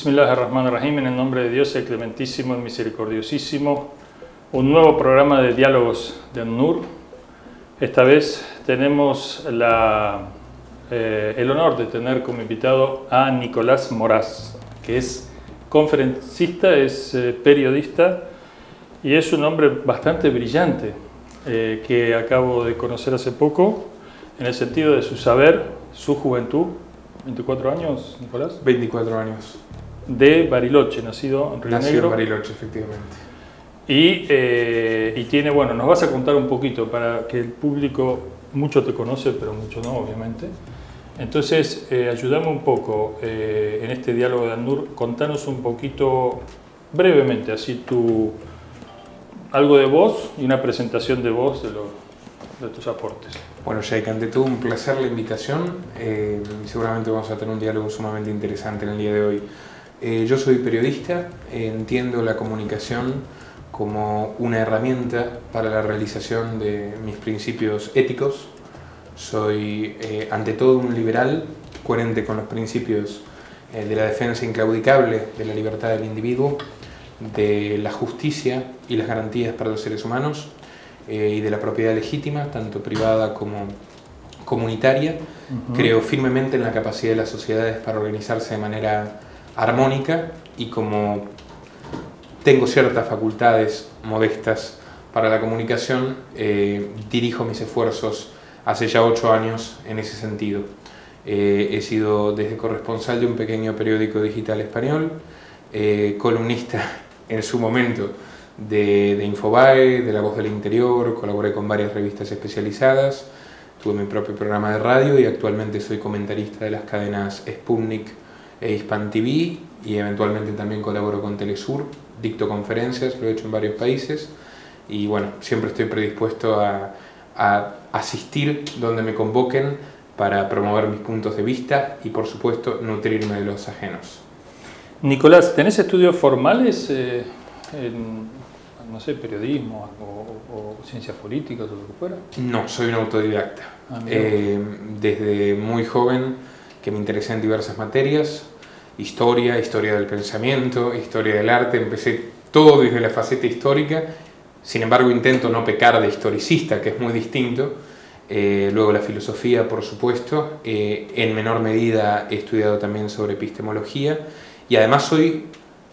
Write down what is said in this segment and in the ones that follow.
Bismillahirrahmanirrahim, en el nombre de Dios, el clementísimo, el misericordiosísimo, un nuevo programa de diálogos de An-Nur. Esta vez tenemos el honor de tener como invitado a Nicolás Moraz, que es conferencista, es periodista y es un hombre bastante brillante que acabo de conocer hace poco en el sentido de su saber, su juventud. 24 años, Nicolás. 24 años. De Bariloche, nacido en Río Negro. Nacido en Bariloche, efectivamente. Y tiene, bueno, nos vas a contar un poquito para que el público, mucho te conoce, pero mucho no, obviamente. Entonces, ayúdame un poco en este diálogo de An-Nur, contanos un poquito, brevemente, así algo de vos y una presentación de vos de tus aportes. Bueno, Sheikh, ante todo un placer la invitación. Seguramente vamos a tener un diálogo sumamente interesante en el día de hoy. Yo soy periodista, entiendo la comunicación como una herramienta para la realización de mis principios éticos. Soy, ante todo, un liberal, coherente con los principios de la defensa inclaudicable de la libertad del individuo, de la justicia y las garantías para los seres humanos, y de la propiedad legítima, tanto privada como comunitaria. Creo firmemente en la capacidad de las sociedades para organizarse de manera armónica, y como tengo ciertas facultades modestas para la comunicación, dirijo mis esfuerzos hace ya 8 años en ese sentido. He sido desde corresponsal de un pequeño periódico digital español, columnista en su momento de Infobae, de La Voz del Interior, colaboré con varias revistas especializadas, tuve mi propio programa de radio y actualmente soy comentarista de las cadenas Sputnik e Hispan TV, y eventualmente también colaboro con Telesur, dicto conferencias, lo he hecho en varios países y bueno, siempre estoy predispuesto a asistir donde me convoquen para promover mis puntos de vista y por supuesto nutrirme de los ajenos. Nicolás, ¿tenés estudios formales no sé, periodismo o ciencias políticas o lo que fuera? No, soy un autodidacta. Desde muy joven que me interesé en diversas materias, historia del pensamiento, historia del arte, empecé todo desde la faceta histórica, sin embargo intento no pecar de historicista, que es muy distinto. Luego la filosofía, por supuesto, en menor medida he estudiado también sobre epistemología y además soy,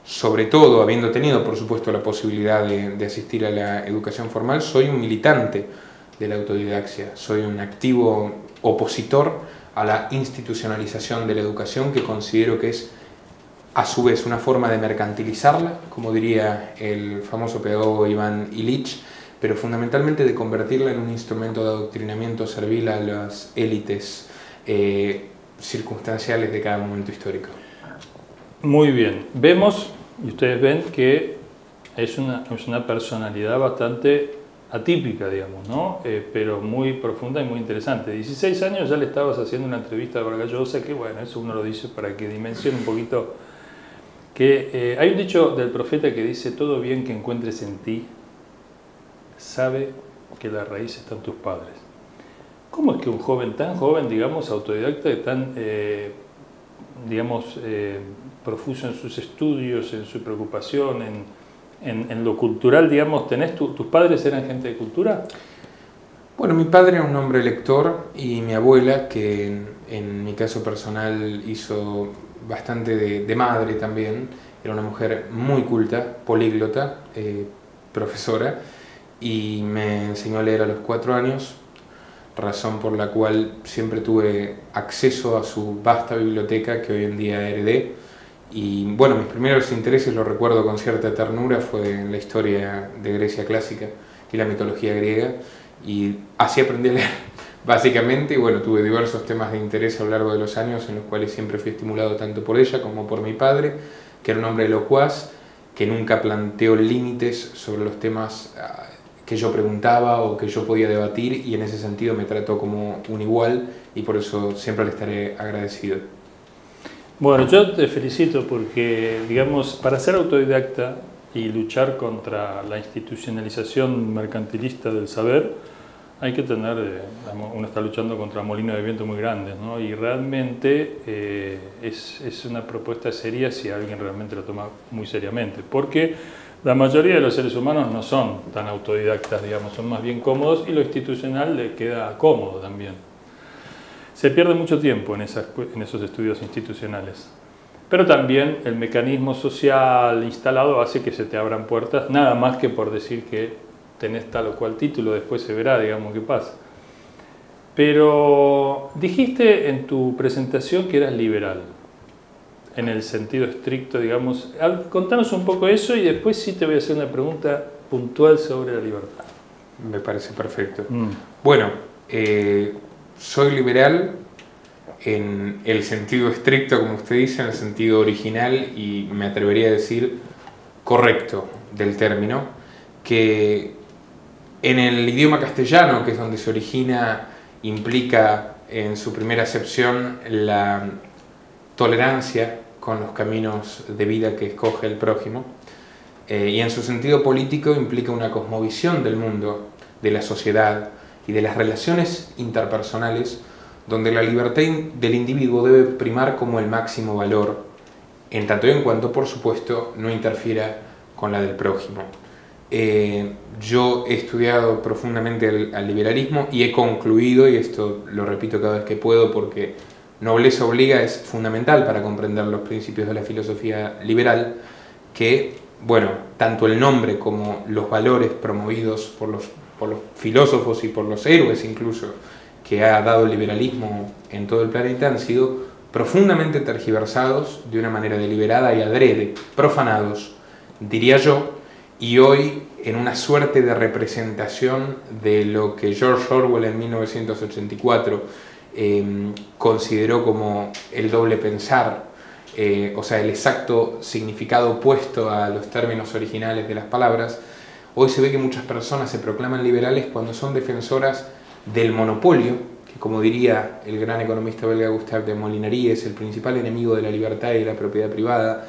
sobre todo, habiendo tenido por supuesto la posibilidad de asistir a la educación formal, soy un militante de la autodidaxia, soy un activo opositor a la institucionalización de la educación, que considero que es a su vez una forma de mercantilizarla, como diría el famoso pedagogo Iván Ilich, pero fundamentalmente de convertirla en un instrumento de adoctrinamiento servil a las élites circunstanciales de cada momento histórico. Muy bien, vemos y ustedes ven que es una personalidad bastante atípica, digamos, ¿no? Pero muy profunda y muy interesante. 16 años ya le estabas haciendo una entrevista a Vargas Llosa, que bueno, eso uno lo dice para que dimensione un poquito, que hay un dicho del profeta que dice: todo bien que encuentres en ti, sabe que la raíz está en tus padres. ¿Cómo es que un joven tan joven, digamos, autodidacta, tan, digamos, profuso en sus estudios, en su preocupación, en lo cultural, digamos, ¿tus padres eran gente de cultura? Bueno, mi padre era un hombre lector y mi abuela, que en mi caso personal hizo bastante de madre también, era una mujer muy culta, políglota, profesora, y me enseñó a leer a los 4 años, razón por la cual siempre tuve acceso a su vasta biblioteca que hoy en día heredé. Y bueno, mis primeros intereses, lo recuerdo con cierta ternura, fue en la historia de Grecia clásica y la mitología griega, y así aprendí a leer básicamente. Y bueno, tuve diversos temas de interés a lo largo de los años en los cuales siempre fui estimulado tanto por ella como por mi padre, que era un hombre locuaz, que nunca planteó límites sobre los temas que yo preguntaba o que yo podía debatir, y en ese sentido me trató como un igual y por eso siempre le estaré agradecido. Bueno, yo te felicito porque, digamos, para ser autodidacta y luchar contra la institucionalización mercantilista del saber, Hay que tener, uno está luchando contra molinos de viento muy grandes, ¿no? Y realmente es una propuesta seria si alguien realmente lo toma muy seriamente, porque la mayoría de los seres humanos no son tan autodidactas, digamos, son más bien cómodos y lo institucional le queda cómodo también. Se pierde mucho tiempo en esos estudios institucionales, pero también el mecanismo social instalado hace que se te abran puertas, nada más que por decir que tenés tal o cual título, después se verá, digamos, qué pasa. Pero dijiste en tu presentación que eras liberal, en el sentido estricto, digamos. Contanos un poco eso y después sí te voy a hacer una pregunta puntual sobre la libertad. Me parece perfecto. Bueno, soy liberal en el sentido estricto, como usted dice, en el sentido original y me atrevería a decir correcto del término, que en el idioma castellano, que es donde se origina, implica en su primera acepción la tolerancia con los caminos de vida que escoge el prójimo, y en su sentido político implica una cosmovisión del mundo, de la sociedad y de las relaciones interpersonales, donde la libertad del individuo debe primar como el máximo valor, en tanto y en cuanto, por supuesto, no interfiera con la del prójimo. Yo he estudiado profundamente al liberalismo y he concluido, y esto lo repito cada vez que puedo porque nobleza obliga, es fundamental para comprender los principios de la filosofía liberal, que, bueno, tanto el nombre como los valores promovidos por los filósofos y por los héroes incluso que ha dado el liberalismo en todo el planeta han sido profundamente tergiversados de una manera deliberada y adrede, profanados, diría yo, y hoy en una suerte de representación de lo que George Orwell en 1984 consideró como el doble pensar, o sea, el exacto significado opuesto a los términos originales de las palabras. Hoy se ve que muchas personas se proclaman liberales cuando son defensoras del monopolio, que como diría el gran economista belga Gustave de Molinari, es el principal enemigo de la libertad y de la propiedad privada,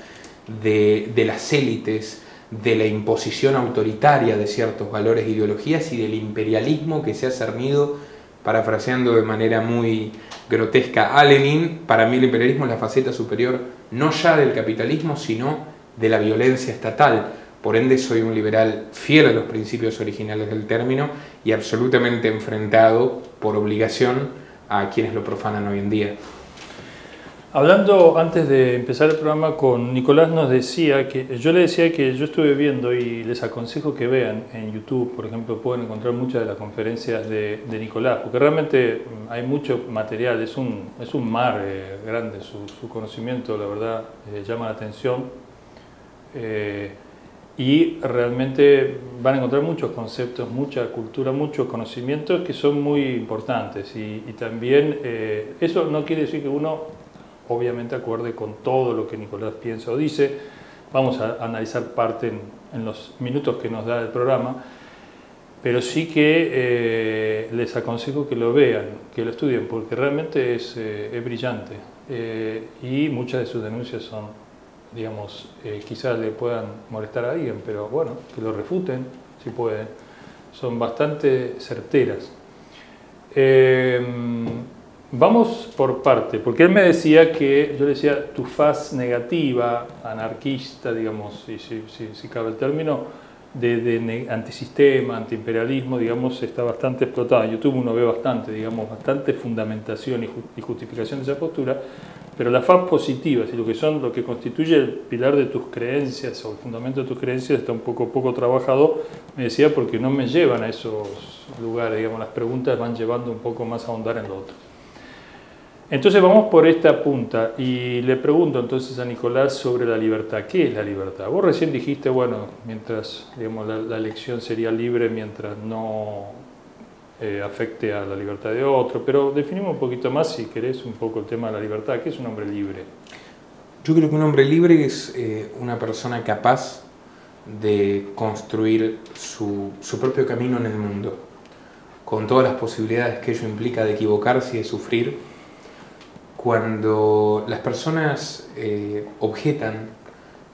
de las élites, de la imposición autoritaria de ciertos valores e ideologías y del imperialismo que se ha cernido, parafraseando de manera muy grotesca a Lenin. Para mí el imperialismo es la faceta superior no ya del capitalismo, sino de la violencia estatal. Por ende soy un liberal fiel a los principios originales del término y absolutamente enfrentado por obligación a quienes lo profanan hoy en día. Hablando antes de empezar el programa con Nicolás, nos decía que yo le decía que yo estuve viendo y les aconsejo que vean en YouTube, por ejemplo, pueden encontrar muchas de las conferencias de Nicolás, porque realmente hay mucho material, es un mar grande, su conocimiento, la verdad, llama la atención. Y realmente van a encontrar muchos conceptos, mucha cultura, muchos conocimientos que son muy importantes y también eso no quiere decir que uno obviamente acuerde con todo lo que Nicolás piensa o dice. Vamos a analizar parte en los minutos que nos da el programa, pero sí que les aconsejo que lo vean, que lo estudien, porque realmente es brillante y muchas de sus denuncias son, digamos, quizás le puedan molestar a alguien, pero bueno, que lo refuten si pueden, son bastante certeras. Vamos por parte, porque él me decía que, yo le decía, tu faz negativa, anarquista, digamos, si cabe el término, de antisistema, antiimperialismo, digamos, está bastante explotada. En YouTube uno ve bastante, digamos, bastante fundamentación y justificación de esa postura, pero la faz positiva, si lo que constituye el pilar de tus creencias o el fundamento de tus creencias está un poco trabajado, me decía, porque no me llevan a esos lugares, digamos, las preguntas van llevando un poco más a ahondar en lo otro. Entonces vamos por esta punta y le pregunto entonces a Nicolás sobre la libertad. ¿Qué es la libertad? Vos recién dijiste, bueno, mientras, digamos, la elección sería libre mientras no afecte a la libertad de otro, pero definimos un poquito más, si querés, un poco el tema de la libertad. ¿Qué es un hombre libre? Yo creo que un hombre libre es una persona capaz de construir su propio camino en el mundo, con todas las posibilidades que ello implica de equivocarse y de sufrir. Cuando las personas objetan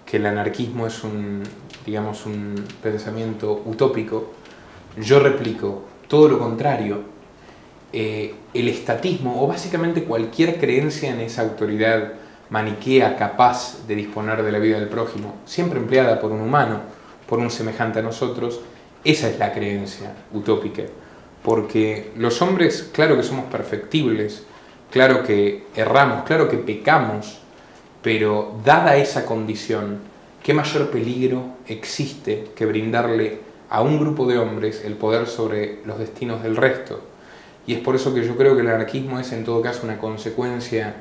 que el anarquismo es un pensamiento utópico, yo replico todo lo contrario. El estatismo, o básicamente cualquier creencia en esa autoridad maniquea capaz de disponer de la vida del prójimo, siempre empleada por un humano, por un semejante a nosotros, esa es la creencia utópica. Porque los hombres, claro que somos perfectibles, claro que erramos, claro que pecamos, pero dada esa condición, ¿qué mayor peligro existe que brindarle a un grupo de hombres el poder sobre los destinos del resto? Y es por eso que yo creo que el anarquismo es en todo caso una consecuencia,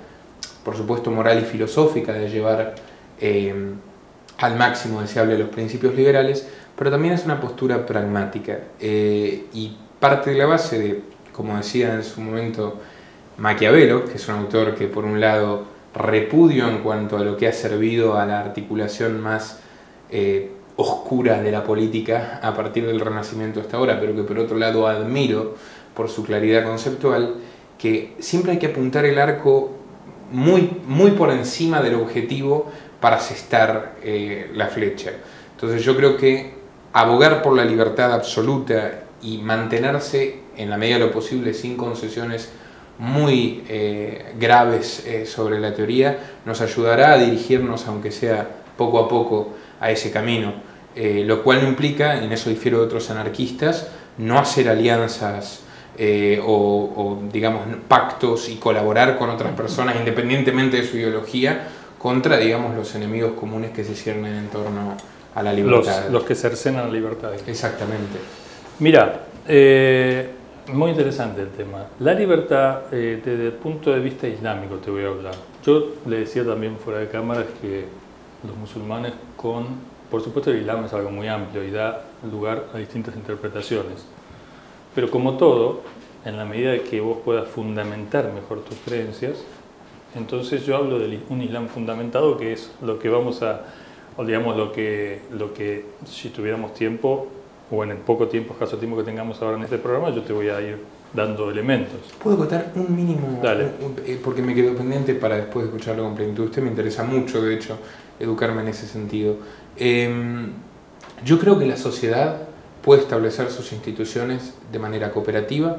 por supuesto moral y filosófica, de llevar al máximo deseable los principios liberales, pero también es una postura pragmática y parte de la base de, como decía en su momento Maquiavelo, que es un autor que por un lado repudio en cuanto a lo que ha servido a la articulación más oscura de la política a partir del Renacimiento hasta ahora, pero que por otro lado admiro por su claridad conceptual, que siempre hay que apuntar el arco muy por encima del objetivo para asestar la flecha. Entonces yo creo que abogar por la libertad absoluta y mantenerse en la medida de lo posible sin concesiones muy graves sobre la teoría nos ayudará a dirigirnos, aunque sea poco a poco, a ese camino, lo cual no implica, en eso difiero de otros anarquistas, no hacer alianzas o digamos pactos y colaborar con otras personas independientemente de su ideología contra, digamos, los enemigos comunes que se ciernen en torno a la libertad. Los que cercenan la libertad. Exactamente. Mira, muy interesante el tema. La libertad, desde el punto de vista islámico te voy a hablar. Yo le decía también fuera de cámaras que los musulmanes por supuesto el Islam es algo muy amplio y da lugar a distintas interpretaciones. Pero como todo, en la medida de que vos puedas fundamentar mejor tus creencias, entonces yo hablo de un Islam fundamentado, que es lo que vamos a, o digamos lo que si tuviéramos tiempo, o en el poco tiempo, escaso tiempo que tengamos ahora en este programa, yo te voy a ir dando elementos. ¿Puedo contar un mínimo? Dale. Porque me quedo pendiente para después de escucharlo con plenitud. Usted me interesa mucho, de hecho, educarme en ese sentido. Yo creo que la sociedad puede establecer sus instituciones de manera cooperativa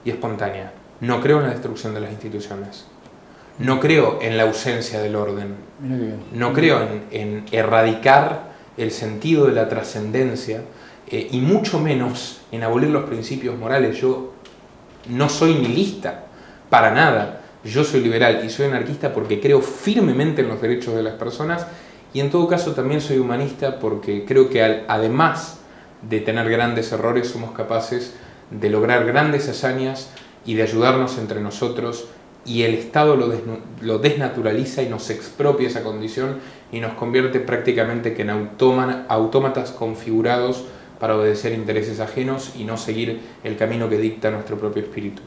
y espontánea. No creo en la destrucción de las instituciones. No creo en la ausencia del orden. Mira qué bien. No creo en erradicar el sentido de la trascendencia y mucho menos en abolir los principios morales. Yo no soy nihilista, para nada. Yo soy liberal y soy anarquista porque creo firmemente en los derechos de las personas y en todo caso también soy humanista porque creo que además de tener grandes errores somos capaces de lograr grandes hazañas y de ayudarnos entre nosotros, y el Estado lo desnaturaliza y nos expropia esa condición y nos convierte prácticamente que en autómatas configurados para obedecer intereses ajenos y no seguir el camino que dicta nuestro propio espíritu.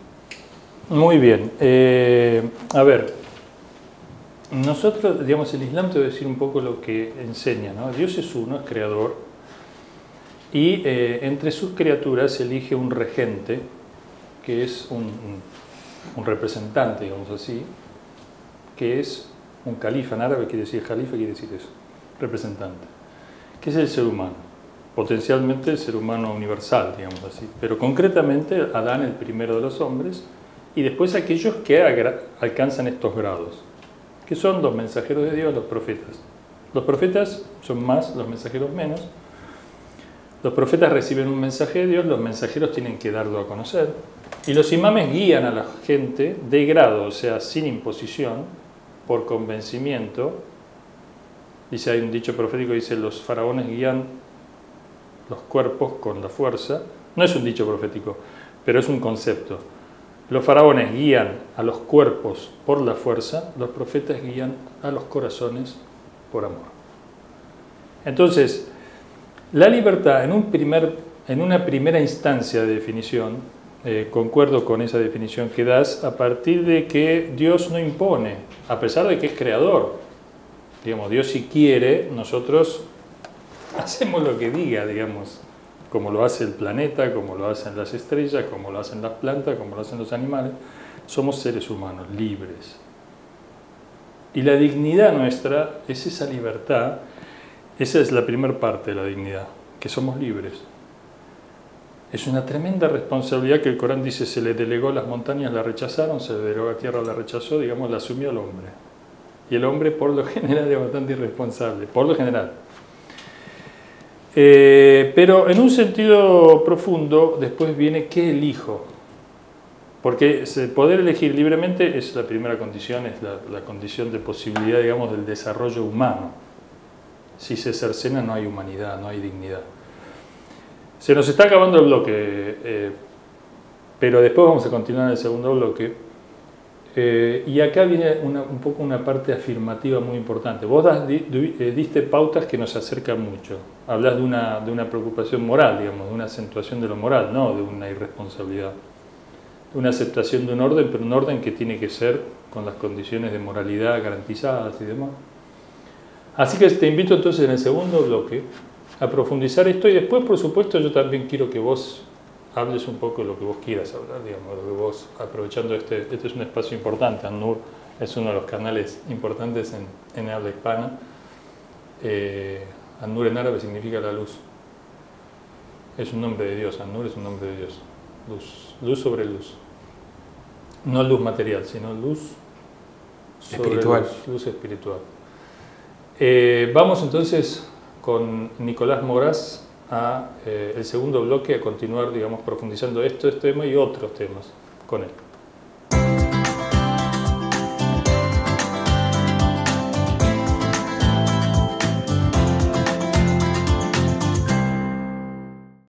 Muy bien. A ver, nosotros, digamos, el Islam te voy a decir un poco lo que enseña, ¿no? Dios es uno, es creador, y entre sus criaturas elige un regente, que es un representante, digamos así, que es un califa. En árabe quiere decir califa, quiere decir eso, representante, que es el ser humano, potencialmente el ser humano universal, digamos así, pero concretamente Adán, el primero de los hombres, y después aquellos que alcanzan estos grados, que son los mensajeros de Dios, los profetas. Los profetas son más, los mensajeros menos. Los profetas reciben un mensaje de Dios, los mensajeros tienen que darlo a conocer, y los imames guían a la gente de grado, o sea, sin imposición, por convencimiento. Dice, hay un dicho profético que dice, los faraones guían los cuerpos con la fuerza. No es un dicho profético, pero es un concepto. Los faraones guían a los cuerpos por la fuerza, los profetas guían a los corazones por amor. Entonces, la libertad, en una primera instancia de definición, concuerdo con esa definición que das, a partir de que Dios no impone, a pesar de que es creador. Digamos, Dios si quiere, nosotros hacemos lo que diga, digamos, como lo hace el planeta, como lo hacen las estrellas, como lo hacen las plantas, como lo hacen los animales. Somos seres humanos, libres. Y la dignidad nuestra es esa libertad. Esa es la primera parte de la dignidad, que somos libres. Es una tremenda responsabilidad que el Corán dice, se le delegó las montañas, la rechazaron, se le delegó la tierra, la rechazó, digamos, la asumió el hombre. Y el hombre, por lo general, es bastante irresponsable, por lo general. Pero en un sentido profundo, después viene ¿qué elijo? Porque poder elegir libremente es la primera condición, es la condición de posibilidad, digamos, del desarrollo humano. Si se cercena no hay humanidad, no hay dignidad. Se nos está acabando el bloque, pero después vamos a continuar en el segundo bloque. Y acá viene un poco una parte afirmativa muy importante. Vos diste pautas que nos acercan mucho. Hablas de una preocupación moral, digamos, de una acentuación de lo moral, no de una irresponsabilidad. De una aceptación de un orden, pero un orden que tiene que ser con las condiciones de moralidad garantizadas y demás. Así que te invito entonces en el segundo bloque a profundizar esto y después, por supuesto, yo también quiero que vos hables un poco de lo que vos quieras hablar, digamos, lo que vos, aprovechando este es un espacio importante, An-Nur es uno de los canales importantes en habla hispana. An-Nur en árabe significa la luz. Es un nombre de Dios, An-Nur es un nombre de Dios. Luz sobre luz. No luz material, sino luz sobre espiritual. Luz espiritual. Vamos entonces con Nicolás Moraz a el segundo bloque a continuar, digamos, profundizando este tema y otros temas con él.